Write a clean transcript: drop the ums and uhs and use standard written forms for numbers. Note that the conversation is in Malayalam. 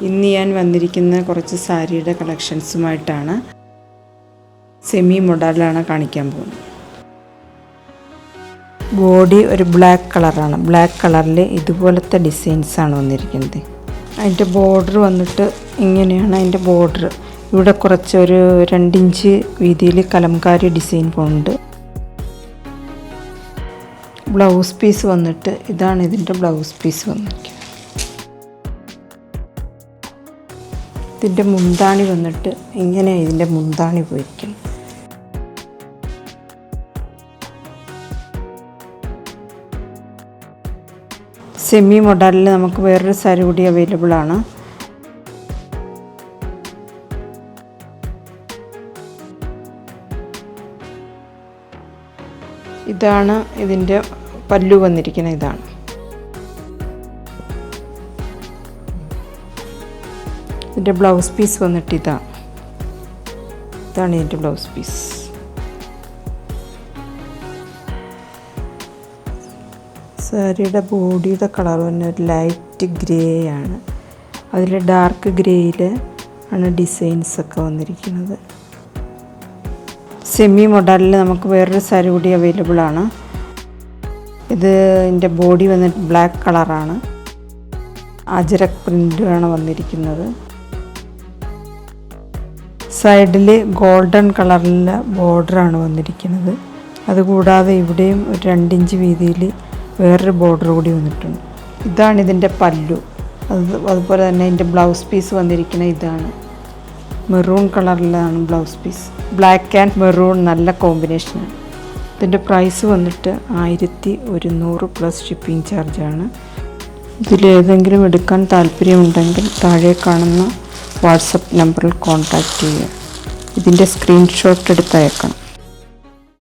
ഇന്ന് ഞാൻ വന്നിരിക്കുന്ന കുറച്ച് സാരിയുടെ കളക്ഷൻസുമായിട്ടാണ്. സെമി മോഡലാണ് കാണിക്കാൻ പോകുന്നത്. ബോഡി ഒരു ബ്ലാക്ക് കളറാണ്. ബ്ലാക്ക് കളറിൽ ഇതുപോലത്തെ ഡിസൈൻസാണ് വന്നിരിക്കുന്നത്. അതിൻ്റെ ബോർഡർ വന്നിട്ട് ഇങ്ങനെയാണ്. അതിൻ്റെ ബോർഡർ ഇവിടെ കുറച്ചൊരു 2 ഇഞ്ച് വീതിയിൽ കലംകാരി ഡിസൈൻ പോകുന്നുണ്ട്. ബ്ലൗസ് പീസ് വന്നിട്ട് ഇതാണ് ഇതിൻ്റെ ബ്ലൗസ് പീസ് വന്നിരിക്കുന്നത്. ഇതിൻ്റെ മുന്താണി വന്നിട്ട് ഇങ്ങനെ ഇതിൻ്റെ മുന്താണി പോയിരിക്കണം. സെമി മോഡലിൽ നമുക്ക് വേറൊരു സാരി കൂടി അവൈലബിൾ ആണ്. ഇതാണ് ഇതിൻ്റെ പല്ലു വന്നിരിക്കുന്നത്. ഇതാണ് ഇതിൻ്റെ ബ്ലൗസ് പീസ് വന്നിട്ട് ഇതാണ് ഇതിൻ്റെ ബ്ലൗസ് പീസ്. സാരിയുടെ ബോഡിയുടെ കളർ തന്നെ ഒരു ലൈറ്റ് ഗ്രേ ആണ്. അതിൽ ഡാർക്ക് ഗ്രേയിൽ ആണ് ഡിസൈൻസൊക്കെ വന്നിരിക്കുന്നത്. സെമി മോഡലിൽ നമുക്ക് വേറൊരു സാരി കൂടി അവൈലബിൾ ആണ്. ഇതിൻ്റെ ബോഡി വന്നിട്ട് ബ്ലാക്ക് കളറാണ്. അജരക് പ്രിൻ്റാണ് വന്നിരിക്കുന്നത്. സൈഡിൽ ഗോൾഡൻ കളറിലെ ബോർഡറാണ് വന്നിരിക്കുന്നത്. അതുകൂടാതെ ഇവിടെയും ഒരു 2 ഇഞ്ച് വീതിയിൽ വേറൊരു ബോർഡർ കൂടി വന്നിട്ടുണ്ട്. ഇതാണ് ഇതിൻ്റെ പല്ലു. അതുപോലെ തന്നെ ഇതിൻ്റെ ബ്ലൗസ് പീസ് വന്നിരിക്കുന്നത് ഇതാണ്. മെറൂൺ കളറിലാണ് blouse piece. Black and maroon നല്ല കോമ്പിനേഷനാണ്. ഇതിൻ്റെ പ്രൈസ് വന്നിട്ട് 1100 പ്ലസ് ഷിപ്പിംഗ് ചാർജാണ്. ഇതിലേതെങ്കിലും എടുക്കാൻ താല്പര്യമുണ്ടെങ്കിൽ താഴെ കാണുന്ന വാട്സപ്പ് നമ്പറിൽ കോൺടാക്റ്റ് ചെയ്യുക. ഇതിൻ്റെ സ്ക്രീൻഷോട്ട് എടുത്തയക്കണം.